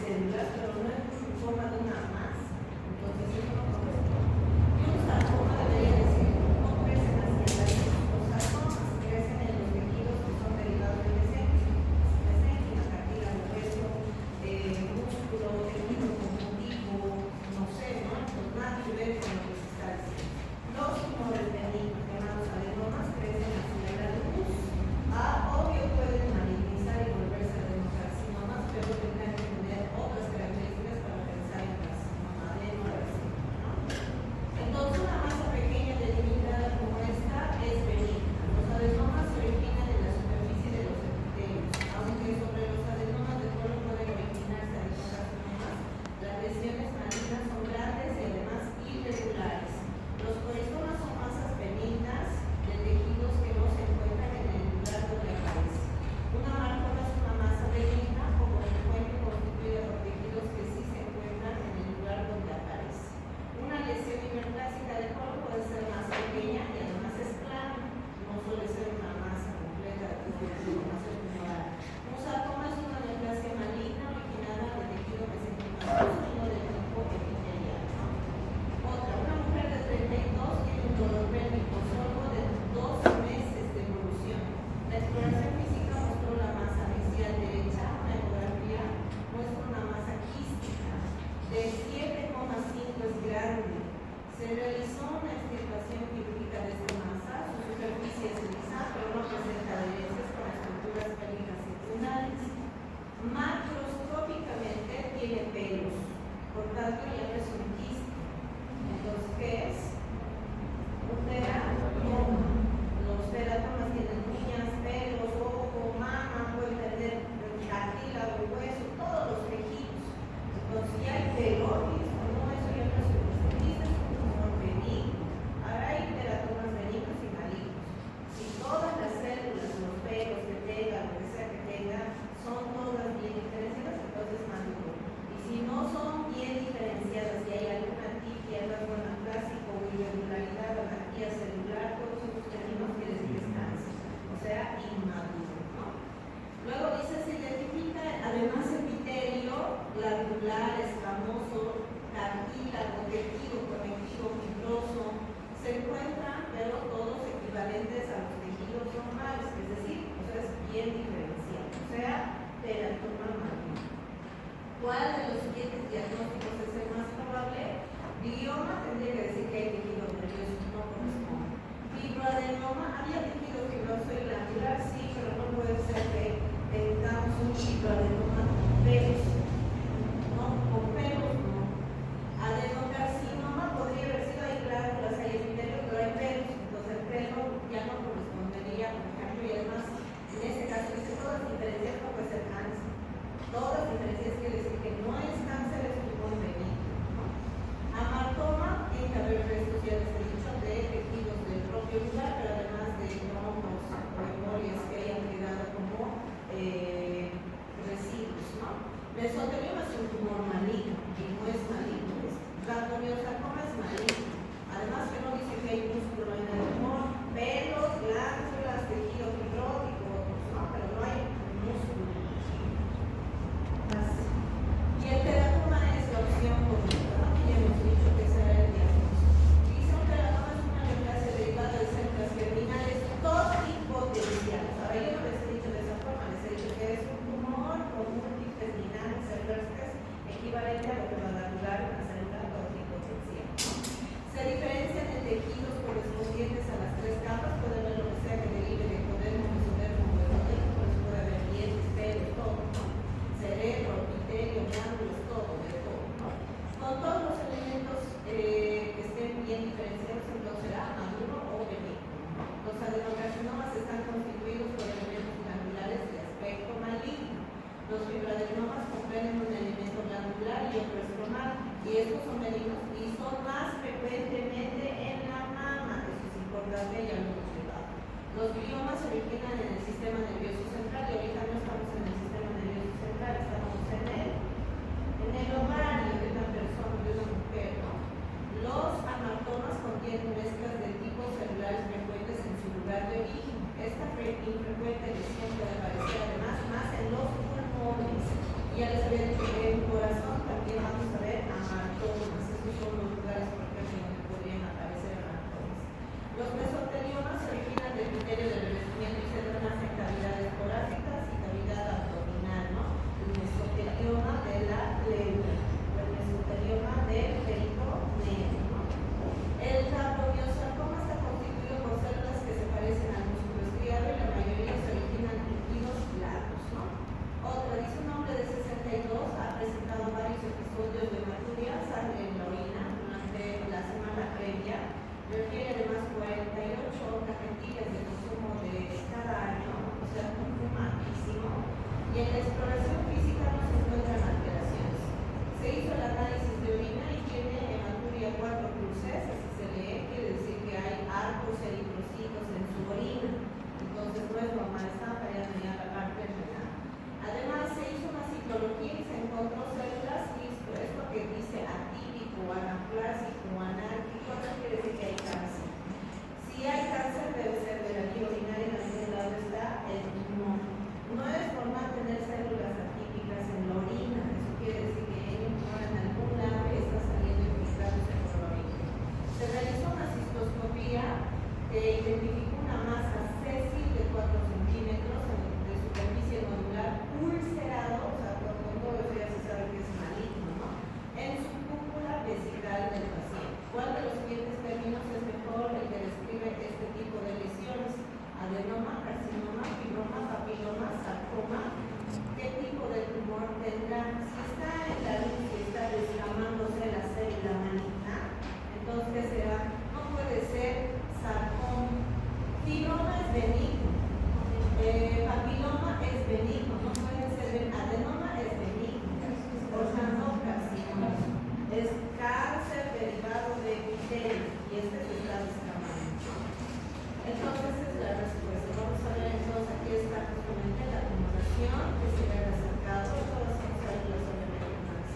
células, pero no en forma de una más. Entonces, eso no corresponde. Y un sarcoma debería decir, no crecen hacia la raíz. Los sarcomas crecen en los tejidos que son derivados del mesénquima. Mesénquima, cartílago, hueso, músculo, tejido conjuntivo, no sé, ¿no? Pues nada que ver con lo que se está diciendo. Los tumores benignos, llamados adenomas, crecen hacia la luz. Obvio pueden malignizar y volverse adenocarcinomas, pero tendrán que tener otras características para pensar en carcinoma adenocarcinoma, ¿no? Entonces, una masa pequeña delimitada como esta es benigna. Los adenomas se originan en la superficie de los epitelios, aunque sobre los adenomas del colon pueden originarse adenocarcinomas. Las lesiones malignas son grandes y además irregulares. Los coristomas son masas benignas de tejidos que no se encuentran en el lugar donde aparece. Una marcoma es una masa benigna o consecuente constituida por tejidos que sí se encuentran en el lugar donde aparece. Una lesión hiperplásica del colon puede ser más pequeña y además es plana, no suele ser una masa completa de tejido, masa tumoral. Un sarcoma es una neoplasia maligna originada de tejido mesenquimatoso y no del tipo epitelial, ¿no? Otra, una mujer de 32 tiene un dolor pélvico sordo de 2 meses de evolución. La exploración física mostró la masa axial derecha, una ecografía muestra una masa quística de 7,5, es grande. Se realizó una extirpación quirúrgica de esta masa, su superficie es lisa, pero no presenta adherencias con estructuras pélvicas secundarias. Macroscópicamente tiene pelos, por tanto ya no es un quiste. Entonces, ¿qué es? Un teratoma. Los teratomas tienen uñas, pelos, ojo, mama, pueden tener cartílago, hueso, todos los tejidos. Entonces, si hay pelo, listo, no, eso ya no es un quiste, es un tumor benigno. Ahora hay teratomas benignos y malignos. Si todas las células, los pelos que tengan, lo que sea que tengan, son todas bien diferenciadas, entonces maligno. Y si no son bien diferenciadas y hay alguna tipia, rasgo anaplásico o irregularidad, anarquía celular, todos esos términos quiere decir que es cáncer, o sea, inmaduro, ¿no? Luego dice, se identifica además epitelio, glandular, escamoso, cartílago, tejido conectivo, fibroso, se encuentran, pero todos equivalentes a los tejidos normales, es decir, o sea, es bien diferenciado, o sea, teratoma maligno. ¿Cuál de los siguientes diagnósticos es el más probable? Glioma tendría que decir que hay tejido nervioso, no corresponde. Fibroadenoma, había tejido fibroso y glandular, sí, pero no puede ser que tengamos un fibroadenoma con pelos, ¿no? Con pelos, no. Adenocarcinoma podría haber sido, hay glándulas, hay epitelio, pero hay pelos, entonces el pelo ya no correspondería, por ejemplo, y además, en este caso, dice todas diferencias no puede ser cáncer. Todas diferencias quiere decir que no es cáncer, es tumor benigno, ¿no? Amartoma tiene que haber restos, ya les he dicho, de tejidos del propio lugar, pero además de trombos o memorias que hayan quedado como residuos, ¿no? Mesotelioma es un tumor maligno y no es maligno. Gangliosarcoma es maligno. Además que no dice que hay músculo en el tumor, pelos, glándulas, tejido fibrótico, ¿no? Pero no hay músculo. Y el teratoma es la opción correcta, ¿no? Ya hemos dicho que ese era el diagnóstico. Dice un teratoma es una neoplasia derivada de células germinales totipotenciales. Ahora yo no les he dicho de esa forma, les he dicho que es un tumor con múltiples dinámicas células que es equivalente a lo que va a dar una célula totipotencial, ¿no? Se diferencian en tejidos correspondientes a las 3 capas, puede haber lo que sea que derive de ecodermo, mesodermo, duodermo, por eso puede haber dientes, pelos, todo, ¿no? Cerebro, epitelio, glándulas, todo, de todo, ¿no? Con todos los elementos que estén bien diferenciados, entonces será maduro o benigno. Los adenocarcinomas están constituidos por elementos glandulares de aspecto maligno. Los fibroadenomas comprenden un elemento glandular y otro estromal, y estos son benignos y son más frecuentemente en la mama. Eso es importante, ya lo hemos llevado. Los gliomas se originan en el sistema nervioso central, y ahorita no estamos en el sistema nervioso central, estamos en el ovario de una persona, de una mujer, ¿no? Los amartomas contienen mezclas de tipos celulares frecuentes en su lugar de origen. Esta infrecuente lesión puede aparecer además más en los pulmones. Ya les había dicho que corazón también vamos a ver amatomas. Estos son los lugares, por ejemplo, donde podrían aparecer amatomas. Los mesoteliomas se originan del criterio del revestimiento y se dan más en cavidades torácicas y cavidad abdominal, ¿no? El mesotelioma de la pleura, el mesotelioma del peritoneo, ¿no? El labiomiosarcoma está constituido por células que se parecen al músculo estriado y la mayoría se originan en líquidos largos, ¿no? Otra, dice un hombre de 62, ha presentado varios episodios de hematuria, sangre en la orina durante la semana previa, refiere además 48 cajetillas de consumo de cada año, o sea, fumadísimo, y en la exploración física no se encuentran alteraciones. Se hizo el análisis de orina y tiene hematuria 4 cruces, así se lee, quiere decir que hay arcos eritrocitos en su orina, entonces no es normal, está para tenía la parte renal. Además, se hizo una citología y se encontró células, listo, esto que dice atípico, anaplásico, anárquico, no quiere decir que hay cáncer. Si hay cáncer, debe ser de la vía urinaria, en algún lado está el no. No es normal tener células atípicas en la orina, eso quiere decir que en algún lado está saliendo infiltrados en la orina. Se realizó una cistoscopía que identificó una masa sésil de 4 centímetros de superficie nodular ulcerado, o sea, con todo eso ya se sabe que es maligno, ¿no? En su cúpula vesical del paciente. ¿Cuál de los siguientes términos es mejor el que describe este tipo de lesiones? Adenoma, carcinoma, fibroma, papiloma, sarcoma. ¿Qué tipo de tumor tendrá? Si está en la luz y está descamándose la célula maligna, entonces ¿qué será? No puede ser sarcoma. Fibroma es benigno. Papiloma es benigno, no puede ser adenoma es benigno, organocarcinoma es cáncer derivado de epitelio y este se está descamando. Entonces es la respuesta. Vamos a ver entonces aquí está justamente la tumoración que se le ha acercado, todas son células obviamente humanas.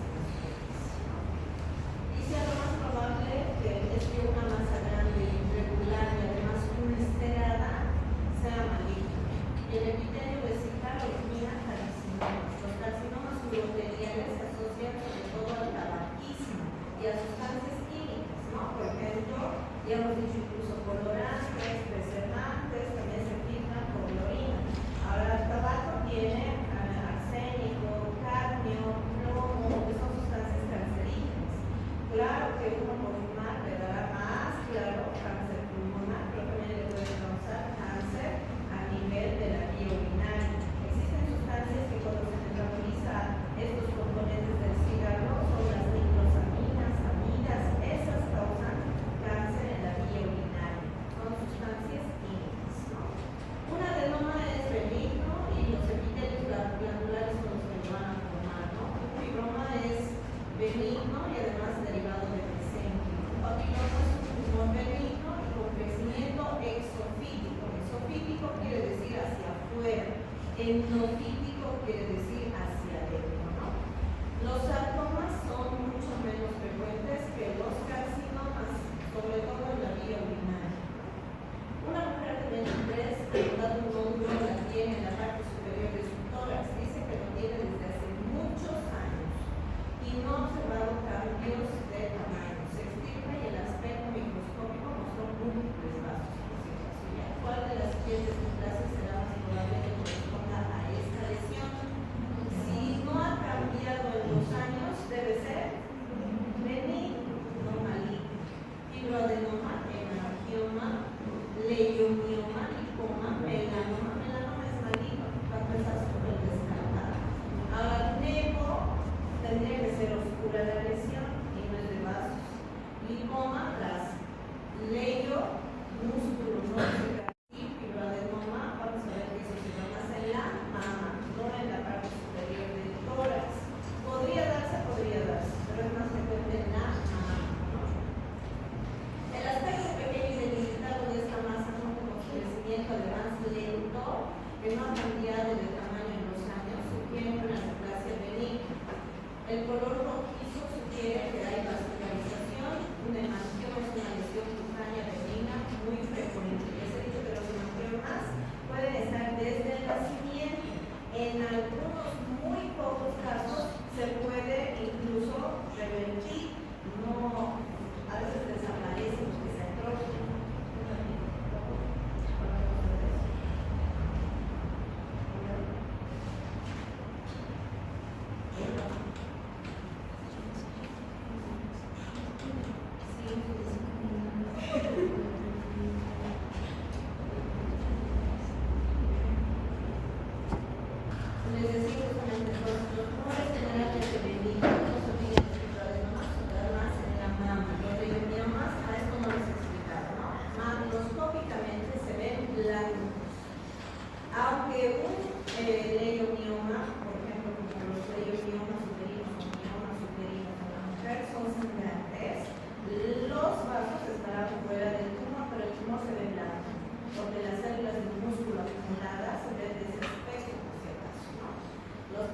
Dice lo más probable que es que una masa grande, irregular y además ulcerada sea maligna. El epitelio vesical origina carcinomas. Los carcinomas uroteriales se asocian sobre todo al tabaquismo y a sustancias químicas, ¿no? Por ejemplo, ya hemos dicho incluso colorantes, preservantes, también se filtran por la orina. Ahora, el tabaco tiene arsénico, cadmio, plomo, que son sustancias cancerígenas. Claro que uno por fumar le dará más, claro, cáncer pulmonar, pero también le puede causar cáncer a nivel de la vía urinaria. Existen sustancias que cuando se metaboliza estos componentes del cigarro son las nitrosaminas, amidas, esas causan cáncer en la vía urinaria. Son sustancias químicas, ¿no? Un adenoma es benigno y los epitelios glandulares son los que lo van a formar, ¿no? Un fibroma es benigno y además derivado de mesénquimo. Un papiloma es un tumor benigno y con crecimiento exofítico. Exofítico quiere decir hacia afuera, endofítico quiere decir hacia adentro, ¿no? Los sarcomas son mucho menos frecuentes que los carcinomas, sobre todo en la vía urinaria. Una mujer de 23 ha notado un nódulo la tiene en la parte superior de su tórax, dice que lo tiene desde hace muchos años y no ha observado cambios de tamaño. Se estima y el aspecto microscópico mostró múltiples vasos. ¿Cuál de las siguientes clases será más probable que corresponda a esta lesión? Si no ha cambiado en los años, debe ser benigno, no maligno. Fibroadenoma, hemangioma, leiomioma, lipoma, melanoma. Melanoma es maligno, va a empezar sobre el descartado. Ahora, nevo tendría que ser oscura la lesión y no es de vasos. Lipoma, las leio, músculo, no se fibroadenoma, vamos a ver que eso se llama en la mama, no en la parte superior del tórax. Podría darse, pero es más frecuente en la mama, ¿no? El aspecto pequeño y delimitado de esta masa no como su crecimiento además lento, que no ha cambiado de tamaño en los años, sugiere una neoplasia benigna. El color rojizo sugiere que hay vascularización, un hemangioma es una lesión cutánea benigna muy frecuente. Les he dicho que los hemangiomas pueden estar desde el nacimiento. En algunos muy pocos casos se puede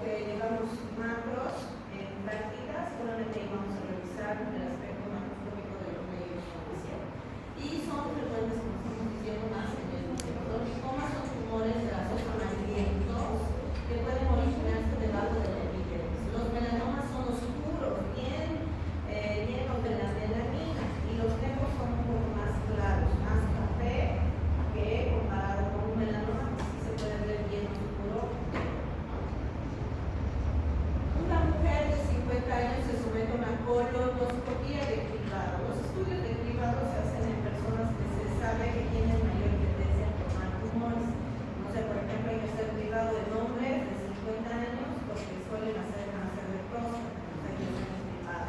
que llevamos macros en práctica, seguramente vamos a revisar el aspecto macroscópico de los medios de formación. Y son frecuentes, como estamos diciendo, más en el interior. Los linfomas son tumores grasos amarillentos que pueden originarse debajo de la epidermis. Los melanomas son oscuros, bien llenos de la melanina, y los negros son un poco más claros, más café, que comparado con un melanoma, que sí se puede ver bien oscuro. Una mujer de 50 años se somete a una colonoscopia de cribado. Los estudios de cribado se hacen en personas que se sabe que tienen mayor tendencia a formar tumores. No sé, por ejemplo, hay que hacer cribado en hombres de 50 años porque suelen hacer cáncer de próstata, hay que hacer cribado.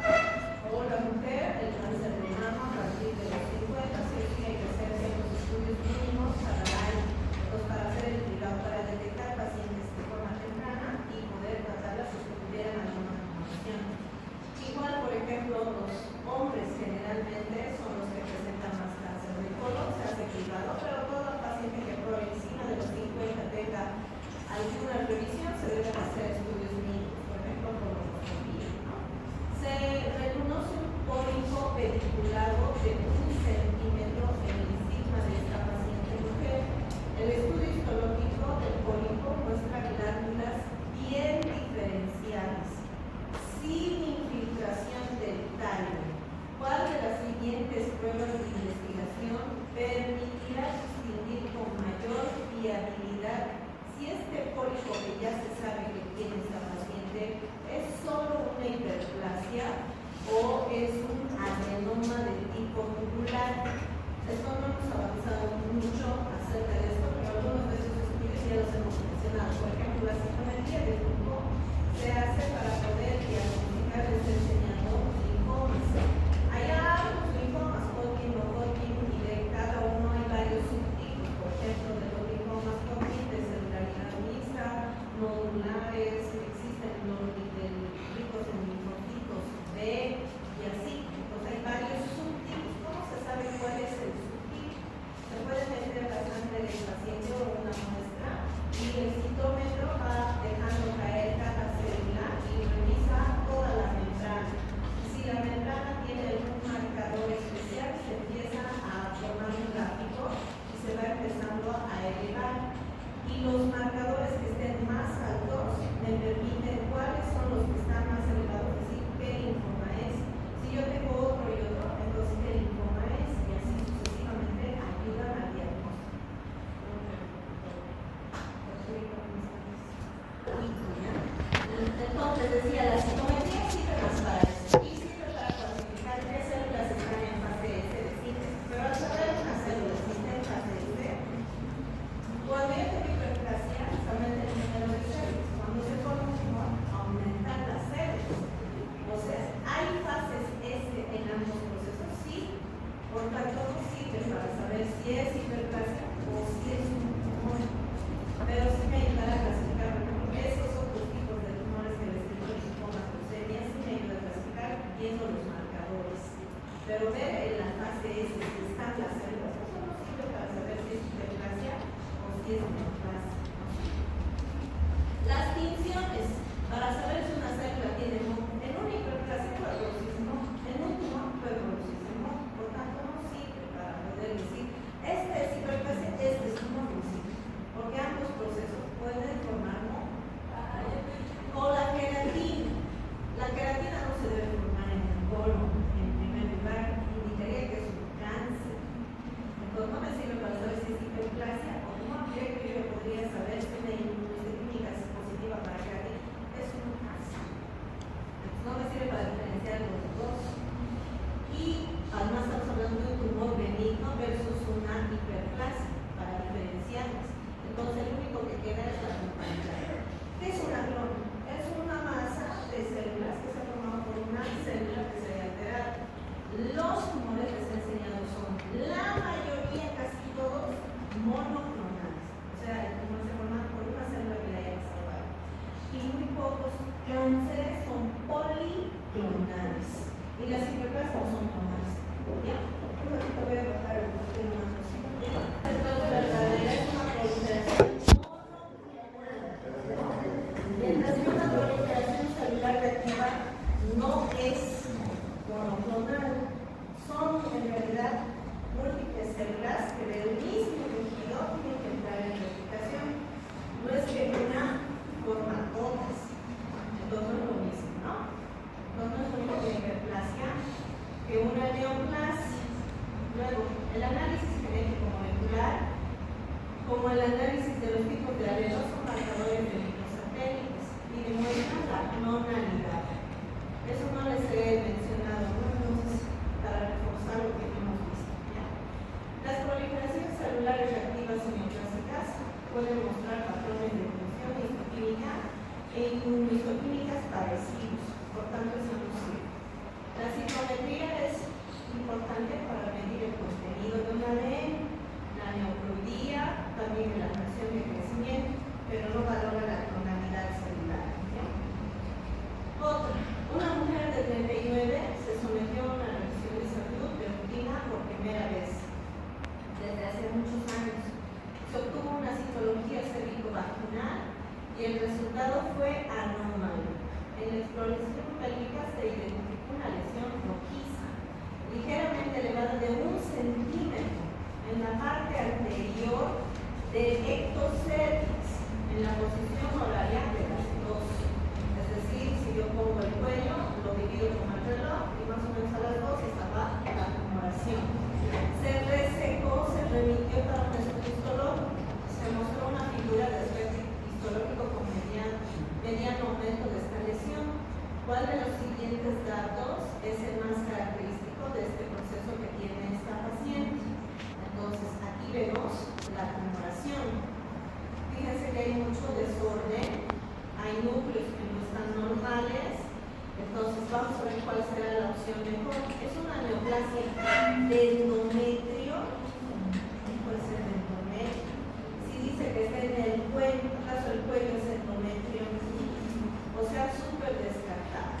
O la mujer, el cáncer de mama a partir de los 50, sí hay que hacer ciertos estudios mínimos cada año. Entonces, para hacer el cribado, para detectar pacientes de forma temprana y poder tratarlas si tuvieran alguna condición. Igual, por ejemplo, los hombres generalmente son los que presentan más cáncer de colon, se hace cribado, pero todo paciente que por encima de los 50 tenga alguna revisión se deben hacer estudios mínimos, por ejemplo, colonoscopia, ¿no? Se reconoce un pólipo pediculado de 1 centímetro en el estigma de esta paciente mujer. El estudio histológico del pólipo muestra glándulas bien diferenciadas, sin infiltración del tallo. ¿Cuál de las siguientes pruebas de investigación permitirá distinguir con mayor fiabilidad si este pólipo que ya se sabe que tiene esta paciente es solo una hiperplasia o es un adenoma de tipo tubular? Esto no hemos avanzado mucho acerca de esto, pero algunos de esos estudios ya los hemos mencionado. Por ejemplo, la citometría de grupo se hace para poder diagnosticar, les he enseñado, linfomas. Hay algunos linfomas, Hodgkin o Hodgkin, y de cada uno hay varios subtipos. Por ejemplo, de los linfomas Hodgkin, de celularidad mixta, nodulares, existen los ricos en linfocitos B y así. Entonces hay varios subtipos. ¿Cómo se sabe cuál es el subtipo? Se puede meter la sangre del paciente o una muestra y el citómetro va dejando caer cada célula y revisa toda la membrana. Si la membrana tiene algún marcador especial, se empieza a formar un gráfico y se va empezando a elevar. Y los marcadores que estén más altos me permiten cuáles son los que están más elevados, es decir, qué linfoma es. Si yo tengo otro y otro, entonces qué linfoma es, y así sucesivamente ayudan al diagnóstico. Entonces decía, la citometría sirve más para eso y sirve para clasificar qué células están en fase S de síntesis. Pero al saber una célula si está en fase S, cuando yo tengo hiperplasia, se aumenta el número de células. Cuando se pone un tumor, aumentan las células. O sea, hay fases S en ambos procesos, sí. Por tanto, no sirve para saber si es hiperplasia o si es un tumor. Pero sí me ayudará a clasificar, por ejemplo, esos otros tipos de tumores que les digo, linfomas, ¿Cuál de los siguientes datos es el más característico de este proceso que tiene esta paciente? Entonces, aquí vemos la tumoración. Fíjense que hay mucho desorden, hay núcleos que no están normales. Entonces, vamos a ver cuál será la opción mejor. Es una neoplasia de endometrio. Puede ser de endometrio. Si dice que está en el cuello, en el caso del cuello es endometrio, o sea, súper descartada.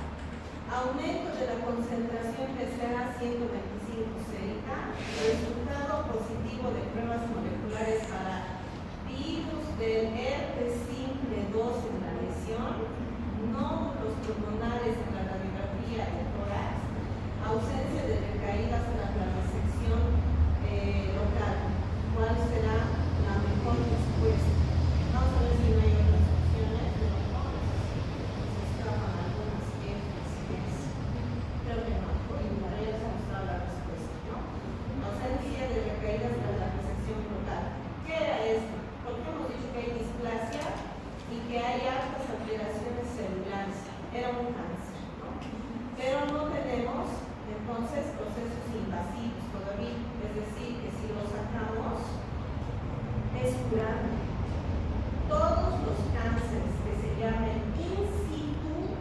Aumento de la concentración PCA 125 sérica, resultado positivo de pruebas moleculares para virus del herpes simple 2 en la lesión, nódulos pulmonares en la radiografía de tórax, ausencia de recaídas en la planosección local. ¿Cuál será la mejor respuesta? Vamos a ver si no hay otras opciones, pero no, se escapan algunas Fs. Creo que no, porque ya les ha mostrado la respuesta, ¿no? Ausencia de recaídas en la planosección local. ¿Qué era esto? Porque hemos dicho que hay displasia y que hay altas alteraciones celulares. Era un cáncer, ¿no? Pero no tenemos entonces procesos invasivos todavía, es decir, que si lo sacamos es curable. Todos los cánceres que se llamen in situ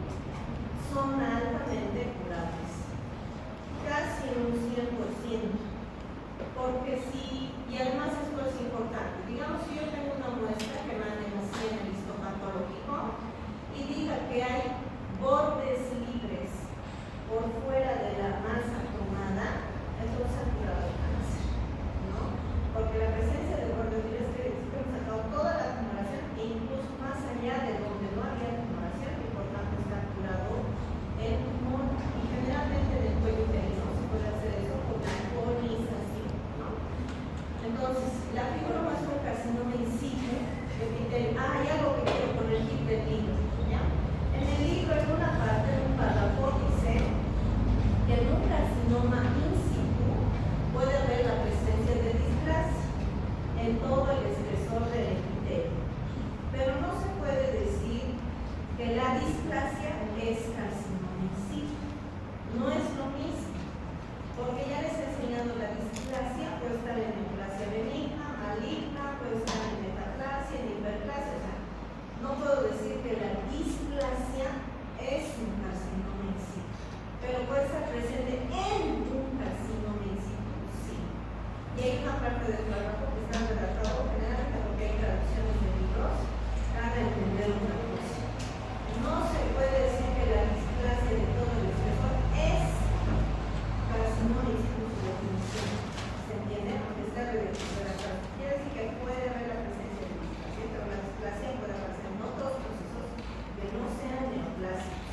son altamente curables, casi un 100%, porque si, y además esto es importante, digamos si yo tengo una muestra que mande así en el histopatológico y diga que hay bordes libres por fuera de la masa tomada, entonces ha curado el cáncer, ¿no? Porque la presencia de bordes libres quiere decir que hemos sacado toda la tumoración e incluso más allá de donde no había tumoración, y por tanto está curado el tumor. Y generalmente en el cuello uterino se puede hacer eso con la conización, ¿no? Entonces, la figura muestra un carcinoma in situ epitelio. Hay algo que quiero poner aquí del libro, ¿ya? En el libro, en una parte, en un párrafo, dice que en un carcinoma in situ puede haber la presencia de displasia en todo el espesor del epitelio. Pero no se puede decir que la displasia es carcinoma in situ. No es lo mismo, porque ya les he enseñado la displasia, puede estar en neoplasia benigna, maligna, puede estar en metaplasia, en hiperplasia, o sea, no puedo decir que la displasia es un carcinoma in situ, pero puede estar presente en un carcinoma in situ, sí. Y hay una parte del trabajo que está redactado generalmente porque hay traducciones de libros para entender una cosa. No se puede decir que la displasia de todo el espesor es carcinoma in situ su definición. ¿Se entiende? Aunque está redactado. Quiere decir que puede haber la presencia de displasia, pero la displasia puede aparecer en otros procesos que no sean neoplásicos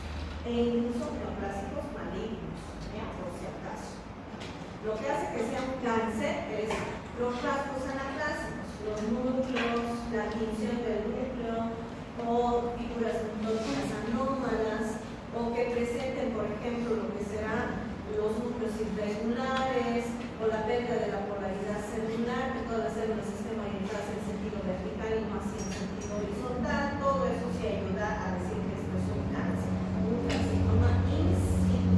e incluso neoplásicos malignos, ¿ya? Por si acaso. Lo que hace que sea un cáncer es los rasgos anaplásicos, los núcleos, la tinción del núcleo, o figuras oncológicas anómalas, o que presenten, por ejemplo, lo que serán los núcleos irregulares, o la pérdida de la polaridad celular, que todas las células estén orientadas en sentido vertical y no así en sentido horizontal. Todo eso sí ayuda a decir que esto es un cáncer, un carcinoma in situ.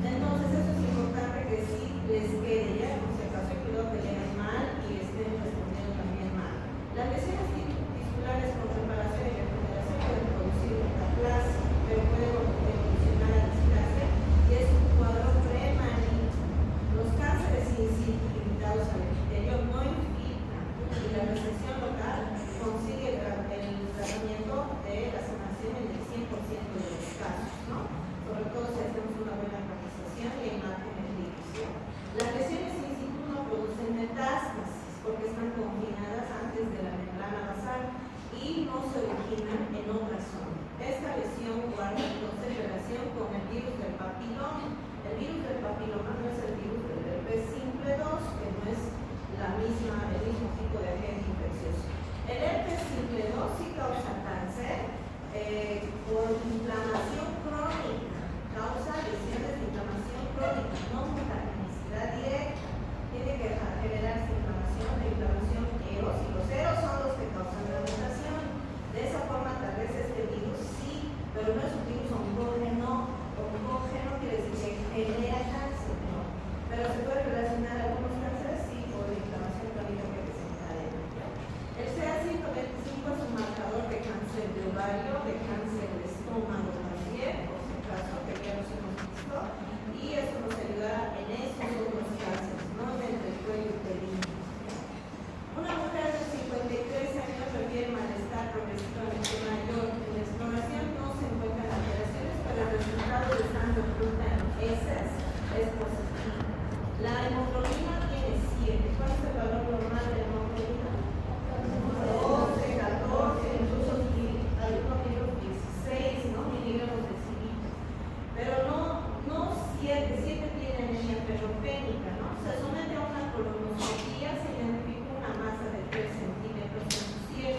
Entonces, eso es importante que sí les quede ya, por si acaso, cuidado que lean mal y estén respondiendo también mal. Las lesiones tisculares con reparación y regeneración pueden producir metaplasia, pero pueden evolucionar a displasia y es un cuadro premaligno. Los cánceres in situ limitados al epitelio no infiltran y la resección local consigue el tratamiento de la sanación en el 100% de los casos, ¿no? Sobre todo si hacemos una buena organización y hay márgenes libres. Las lesiones in situ no producen metástasis porque están confinadas antes de la membrana basal y no se originan en otra zona. Esta lesión guarda entonces relación con el virus del papiloma. El virus del papiloma no es el virus del herpes simple 2, que no es el mismo tipo de agente infeccioso. El herpes simple 2 sí causa cáncer por inflamación crónica, causa lesiones de inflamación crónica, no mutagenicidad directa. Tiene que generarse inflamación eros, y los eros son los que causan la mutación. De esa forma, tal vez este virus sí, pero no es un virus oncológico estado de sangre oculta en heces es positivo. La hemoglobina tiene 7. ¿Cuál es el valor normal de la hemoglobina? 12, 14, incluso algunos libros 16, ¿no? Miligramos de cilito. Pero no 7 tiene anemia ferropénica, ¿no? Se somete a una colonoscopia, se identifica una masa de 3 centímetros en su cielo.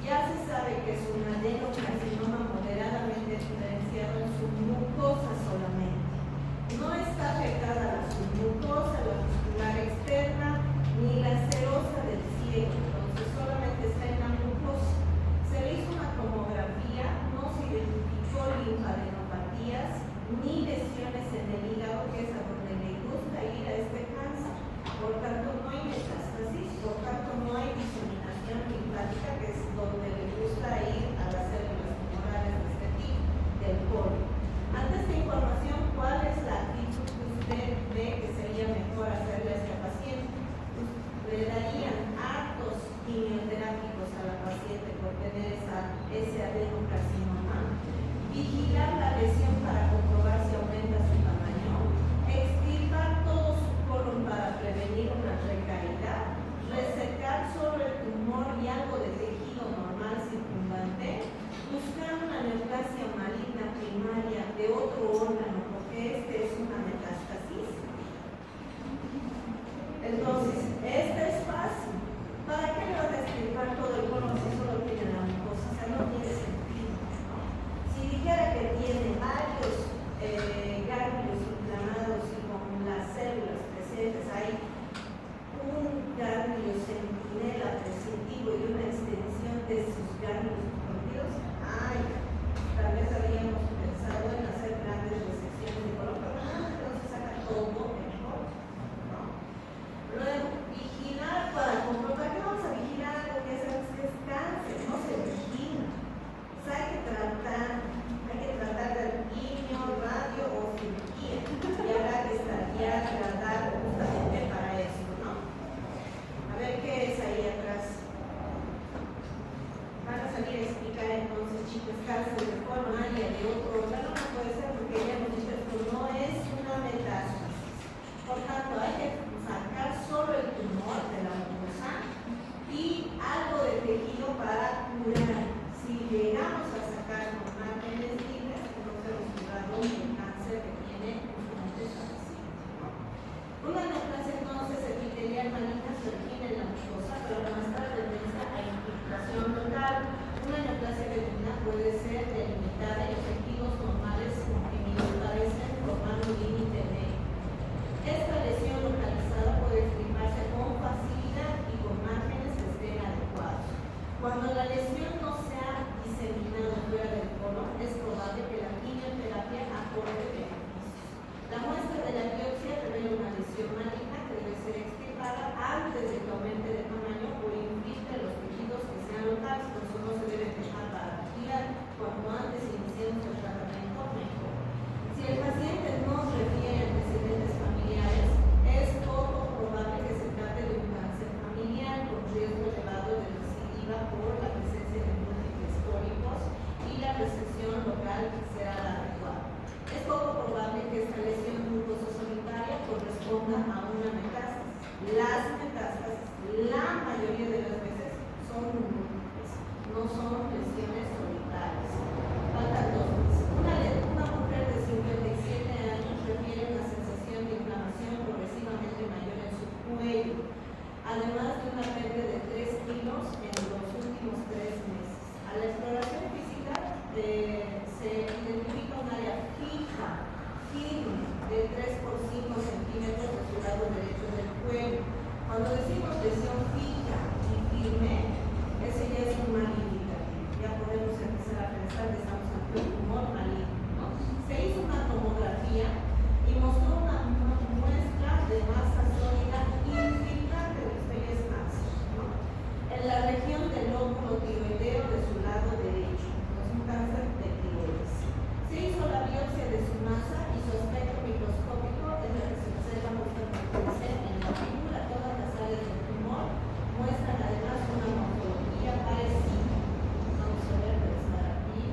Ya se sabe que es un adenocarcinoma moderadamente diferenciado en su mucosa solamente. No está afectada la submucosa, la muscular externa, ni la serosa del cielo, entonces solamente está en la mucosa. Se le hizo una tomografía, no se identificó linfadenopatías ni lesiones en el hígado, que es a donde le gusta ir a este cáncer. Por tanto, no hay metástasis, por tanto, no hay diseminación linfática, que es donde le gusta ir a las células tumorales de este tipo, del colon. Ante esta información, ¿cuál es la actitud que usted ve que sería mejor hacerle a este paciente? Le darían hartos quimioterápicos a la paciente por tener ese adenocarcinoma. Vigilar la lesión para comprobar si aumenta su tamaño. Extirpar todo su colon para prevenir una recaída. Resecar solo el tumor y algo de tejido normal circundante. Buscar una neoplasia maligna primaria de otro órgano, porque este es una metástasis. Entonces, este es fácil. ¿Para qué le vas a extirpar todo el colon si solo tiene la mucosa? O sea, no tiene sentido, ¿no? Si dijera que tiene varios ganglios inflamados y con las células presentes hay un ganglio centinela prescintivo y una extensión de sus ganglios comprometidos, tal vez habríamos pensado en hacer grandes resecciones de colon, pero no se saca todo mejor, ¿no? Luego, vigilar para comprobar. ¿Qué vamos a vigilar? Algo que sabemos que es cáncer, no se vigila. O sea, hay que tratar de quimio, radio o cirugía. Y habrá que estadiar, tratar justamente para esto, ¿no? A ver qué es ahí atrás. Van a salir a explicar entonces, chicos, cáncer de colon, área de otro órgano, no puede ser porque ya hemos dicho esto no es una metástasis. Por tanto, hay que sacar solo el tumor de la mucosa y algo de tejido para curar. Si llegamos a sacar los márgenes libres, entonces hemos curado el cáncer que tiene justamente esa paciente, ¿no? Una neoplasia entonces epitelial maligna se origina en la mucosa, pero con esta tendencia a infiltración local. Una neoplasia benigna puede ser delimitada en los tejidos normales que parecen formar un límite medio. Esta lesión localizada puede extirparse con facilidad y con márgenes que estén adecuados. Cuando la lesión no se ha diseminado fuera del colon, es probable que la quimioterapia aporte beneficios. La muestra de la biopsia revela una lesión maligna que debe ser extirpada antes de que aumente de tamaño o infiltre los tejidos que sean locales, por eso no se debe dejar para vigilar. Cuanto antes iniciemos el tratamiento, mejor. Si el paciente no refiere antecedentes familiares, es poco probable que se trate de un cáncer familiar con riesgo elevado de recidiva por la presencia de múltiples pólipos y la resección local será la adecuada. Es poco probable que esta lesión mucoso-solitaria corresponda a una metástasis. Las metástasis, la mayoría de las veces, son múltiples, no son lesiones solitarias. Faltan dos más. Una mujer de 57 años refiere una sensación de inflamación progresivamente mayor en su cuello, además de una pérdida de 3 kilos en los últimos 3 meses. A la exploración física se identifica un área fija, firme, de 3 por 5 centímetros de su lado derecho del cuello. Cuando decimos lesión fija y firme, ese ya es un mal indicativo. Ya podemos empezar a pensar que estamos ante un tumor maligno, ¿no? Se hizo una tomografía y mostró una muestra de masa sólida infiltrante de especies cáncer, ¿no? En la región del lóbulo tiroideo de su lado derecho, es un cáncer de tiroides. Se hizo la biopsia de su masa y su aspecto microscópico es la que se observa justamente en la figura. Todas las áreas del tumor muestran además una morfología parecida. Vamos a ver, debe estar aquí.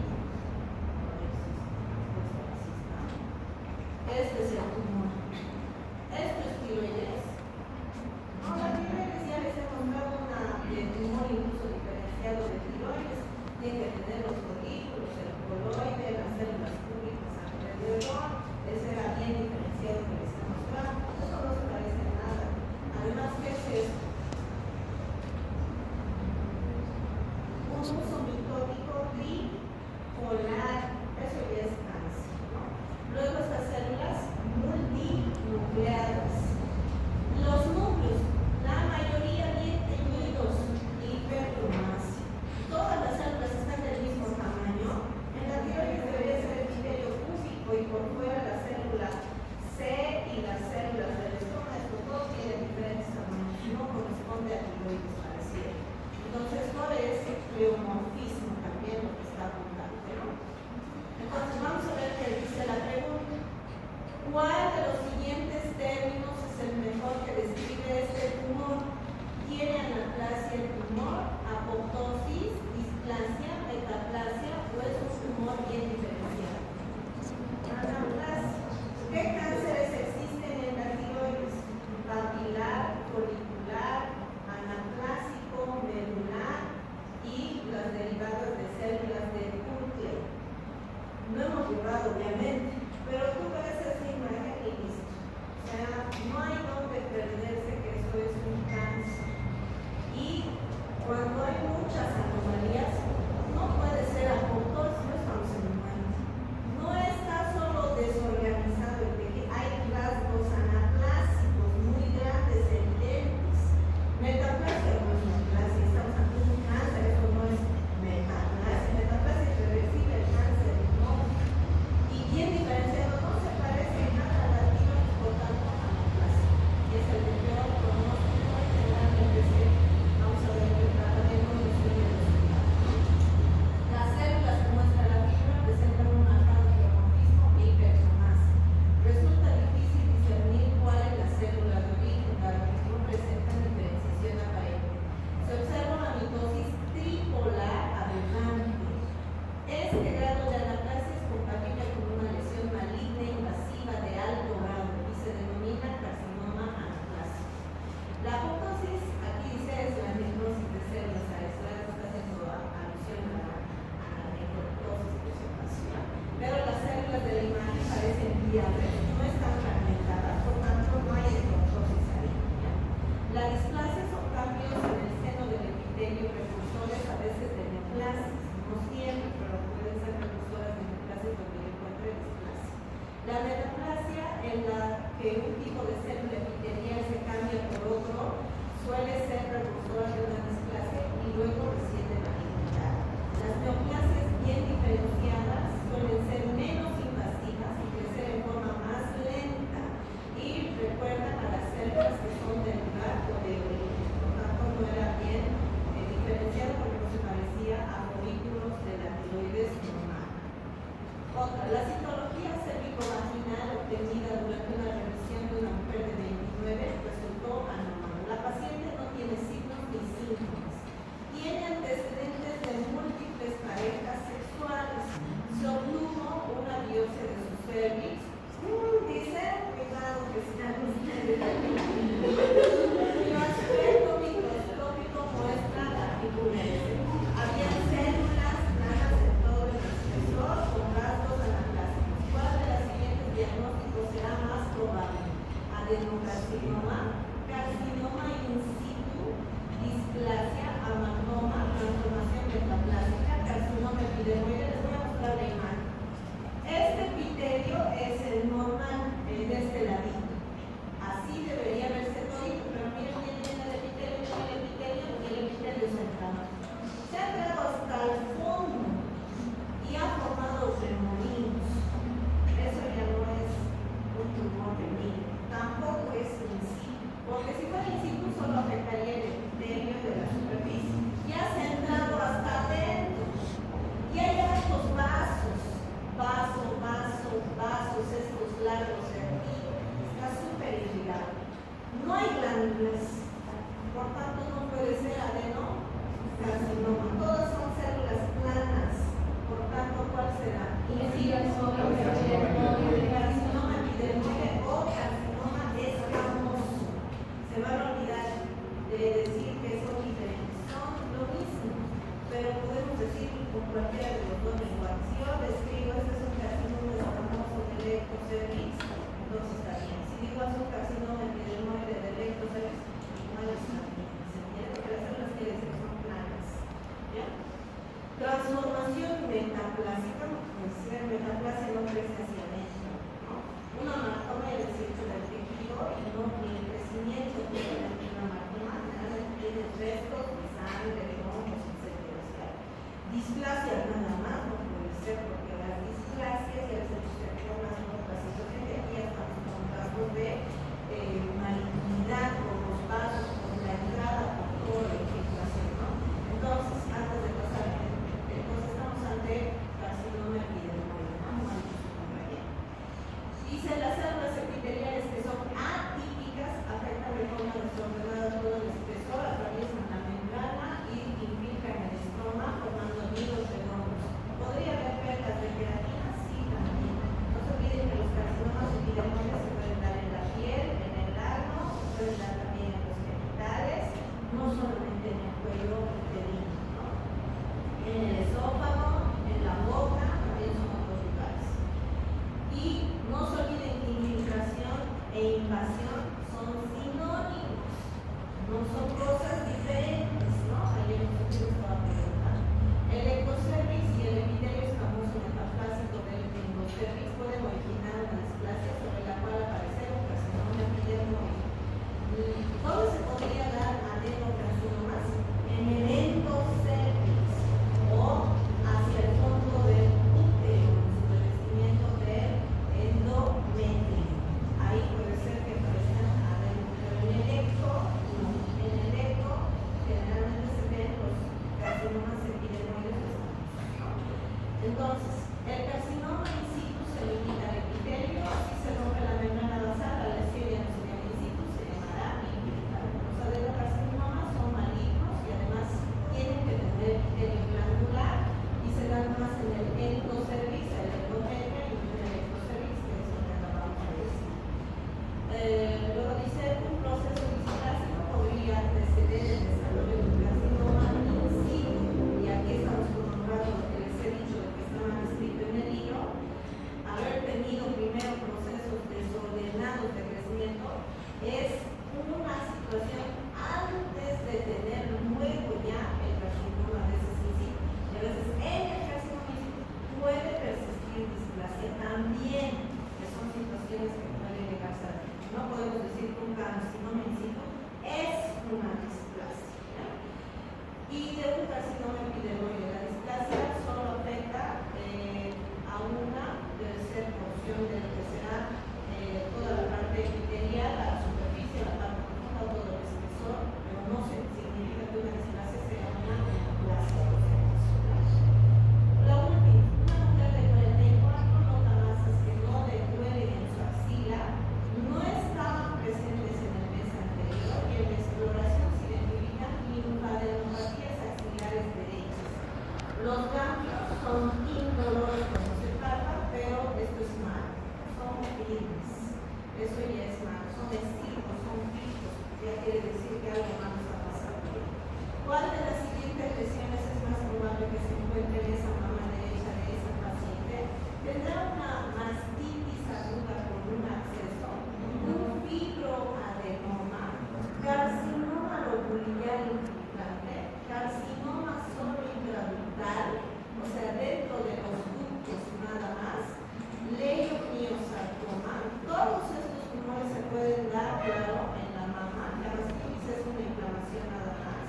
no hemos llegado obviamente, pero tú ves esa imagen y listo. O sea, no hay donde perderse que eso es un cáncer. Y cuando hay muchas anomalías, no puede ser apoptosis, no estamos en humanos. No está solo desorganizado el tejido, hay rasgos anaplásicos muy grandes, evidentes. Metaplasia no es neoplasia, estamos ante un cáncer, eso no es metaplasia. Metaplasia es irreversible, el cáncer no. Y bien diferenciado, no se parece en nada a la latino, por tanto, anaplasia. Es el de peor pronóstico y generalmente vamos a ver el tratamiento de los resultados. Las células que muestra la fibra presentan un marcado geomorfismo e hipertromasia. Resulta difícil discernir cuál es la célula de origen, dado que no presentan diferenciación aparente. Se observa una mitosis tripolar aberrante. Este grado de anaplasia es compatible con una lesión maligna invasiva de alto grado y se denomina carcinoma anaplásico. La apoptosis, aquí dice, es la necrosis de células aisladas, está haciendo alusión a la necroptosis presentacional, pero las células de la imagen parecen viables, no están fragmentadas, por tanto no hay necroptosis ahí. ¿Ya? La displasia son cambios en el seno del epitelio precursores a veces de neoplasia, no siempre, pero pueden ser precursoras de neoplasia donde yo encuentre displasia. La metaplasia, en la que un tipo de célula epitelial se cambia por otro, suele ser precursora de una displasia y luego recién de malignidad. Las neoplasias bien diferenciadas suelen ser menos invasivas y crecer en forma más lenta y recuerdan a las células que son del lugar o de origen. Por tanto, no era bien diferenciado porque no se parecía a folículos de la tiroides normal. Otra, la citología cérvico-vaginal obtenida durante una revisión de una mujer de 29 resultó anormal. La paciente no tiene signos ni síntomas. Tiene antecedentes de múltiples parejas sexuales. Se obtuvo una biopsia de su cervix. Dice, cuidado que sean ustedes aquí. El aspecto microscópico muestra la figura. Había células planas en todo el espesor con rasgos anaplásicos. ¿Cuál de los siguientes diagnósticos será más probable? Adenocarcinoma, carcinoma in situ, displasia, amarnoma, transformación metaplásica, carcinoma epidermoide. Les voy a mostrar la imagen. Este epitelio es el normal, el de este ladito. Así debería verse todito, pero miren bien el epitelio central. Se ha entrado hasta el fondo y ha formado remolinos. Eso ya no es un tumor benigno, tampoco es in situ. también, que son situaciones que pueden llegarse a dar. No podemos decir que un carcinoma in situ es una displasia. Y de un carcinoma epidermoide, la displasia solo afecta a una tercera porción de lo que será toda la parte epitelial, la superficie, la parte profunda, todo el espesor, pero no significa que una displasia sea una displasia. La última, una mujer de 44 nota masas que no duelen en su axila, no estaban presentes en el mes anterior y en la exploración se identifican linfadenopatías axilares derechas. Los ganglios son indoloros cuando se palpa, pero esto es malo, son firmes. Eso ya es malo, son estigmas, son picos, ya quiere decir que algo malo está pasando. ¿Cuál de las siguientes lesiones es más probable que se encuentre en esa mama derecha de esa paciente? Tendrá una mastitis aguda con un acceso, un fibroadenoma, carcinoma lobular infiltrante, carcinoma solo intraductal, o sea, dentro de los ductos nada más, leiomiosarcoma. Todos estos tumores se pueden dar, claro, en la mama. La mastitis es una inflamación nada más.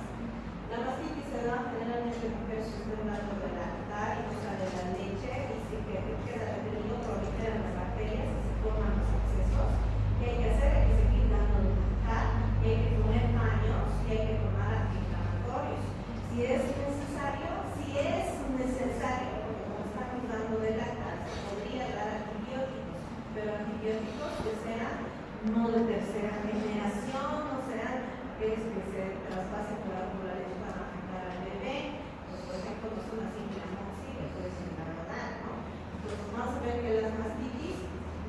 La mastitis se da generalmente en mujeres que están dando de lactar y no sale la leche y se queda retenido, proliferan las bacterias y se forman los abscesos. ¿Qué hay que hacer? Hay que seguir dando de lactar, y hay que poner paños y hay que tomar antiinflamatorios. Si es necesario, porque como estamos dando de lactar, se podría dar antibióticos, pero antibióticos que sean no de tercera generación, no sean que se traspasen por la leche para afectar al bebé, pues por ejemplo no son así amoxil, que puede ser enganar, ¿no? Entonces vamos a ver que las mastitis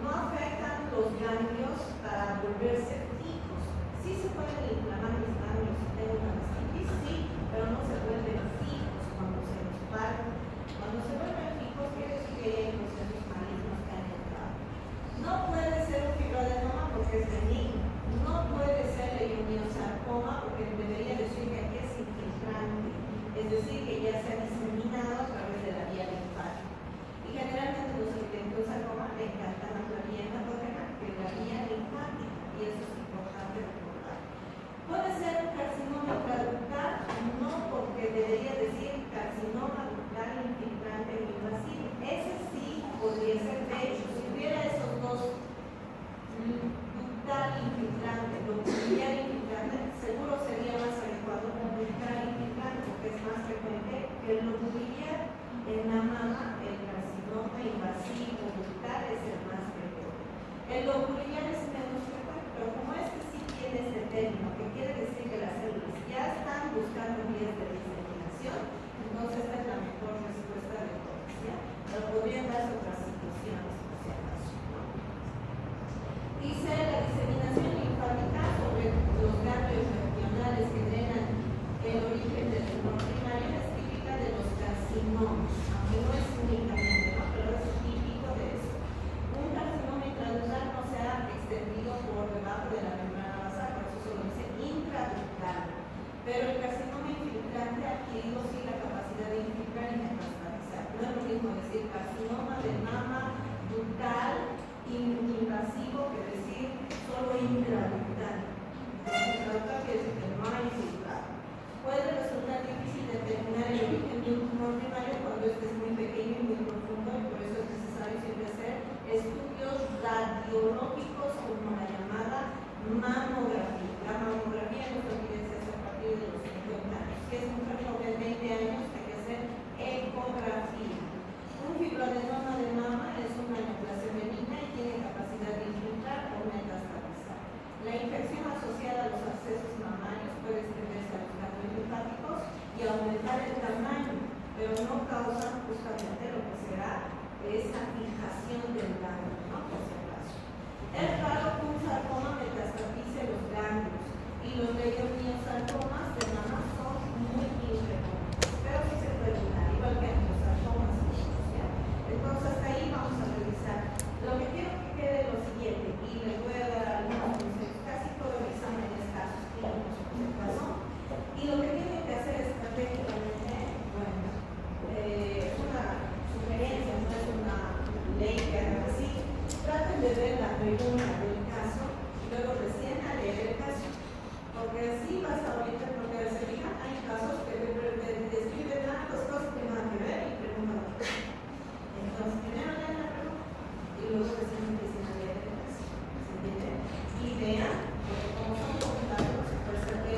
no afectan los ganglios para volverse fijos. Sí se pueden inflamar los ganglios si tengo una mastitis, sí, pero no se vuelven fijos cuando se los palpa. Cuando se vuelven fijos quiere decir que hay procesos malignos que han entrado. No puede ser un fibroadenoma porque es benigno. No puede ser leiomiosarcoma porque debería decir que aquí es infiltrante, es decir, que ya se ha diseminado a través de la vía linfática. Y generalmente los epiteliosarcomas le encantan a la vía hematógena que la vía linfática, y eso es importante recordar. Puede ser un carcinoma intraductal, no porque debería decir carcinoma ductal infiltrante o invasivo. Ese sí podría ser, de hecho, si hubiera esos dos, ductal infiltrante, lobular infiltrante, seguro sería más adecuado un ductal infiltrante porque es más frecuente que el lobular en la mama. El carcinoma invasivo ductal es el más frecuente. El lobular es menos frecuente, pero como este sí tiene este término, que quiere decir que las células ya están buscando vías de diseminación, entonces esta es la mejor respuesta de todas, ¿ya? Pero podrían darse otras situaciones, por si acaso, ¿no? Dice la diseminación linfática sobre los ganglios regionales que drenan el origen del tumor primario es típica de los carcinomas, aunque no es únicamente, ¿no? Pero es típico de eso. Un carcinoma intraductal no se ha extendido por debajo de la membrana basal, por eso solo dice intraductal. Pero el carcinoma infiltrante ha adquirido sí la capacidad de infiltrar y metastatizar. No es lo mismo decir carcinoma de mama ductal invasivo que decir solo intraductal. Intraductal quiere decir que no ha infiltrado. Puede resultar difícil determinar el origen de un tumor primario cuando este es muy pequeño y muy profundo, y por eso es necesario siempre hacer estudios radiológicos como la llamada mamografía. La mamografía no se olviden se hace a partir de los 50 años. Si es mujer joven de 20 años, hay que hacer ecografía. Un fibroadenoma de mama es una neoplasia benigna y tiene capacidad de infiltrar o metastatizar. La infección asociada a los abscesos mamarios puede extenderse a los ganglios linfáticos y aumentar el tamaño, pero no causan justamente lo que será esa fijación del ganglio, ¿no? Por si acaso. Es raro que un sarcoma metastatice los ganglios y los leiomiosarcomas de mama son muy infrecuentes, pero sí se puede dar, igual que en los sarcomas. Entonces hasta ahí vamos de ver la pregunta del caso y luego recién a leer el caso. Porque así vas ahorita, porque se fijan, hay casos que te describen las cosas que no van que ver y preguntan. Entonces, primero lean la pregunta y luego recién empiezan a leer el caso. ¿Se entiende? Y vean, porque como son comentarios, puede ser que,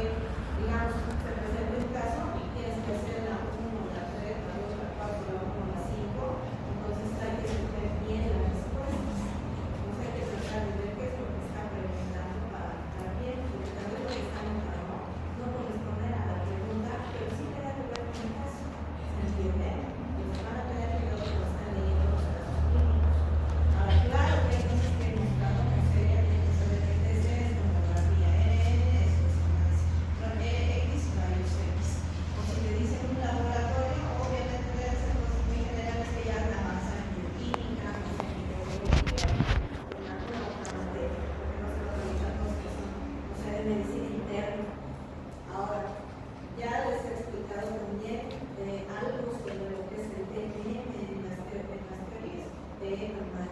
digamos, se presente un caso y tienes que hacer la 1, la 3, la 2, la 4, la 1, la 5. Entonces hay que escoger bien las respuestas. Entonces hay que tratar de ver qué es lo que está preguntando para bien, porque tal vez lo que está notando no corresponde a la pregunta, pero sí queda que ver con el caso. ¿Se entiende? Entonces van a tener que ver lo que están leyendo los casos clínicos. Ahora, claro que hay cosas que hemos dado con seriamente sobre PTC, tomografía eso es más, X, rayos X. O si te dicen un laboratorio, obviamente deben ser cosas muy generales que ya avanzan en bioquímica, en microbiología, en alguna otra materia, porque no se localizan cosas que son, o sea, de medicina interna. Ahora, ya les he explicado también algo sobre lo que es el TPM en las teorías de Mann.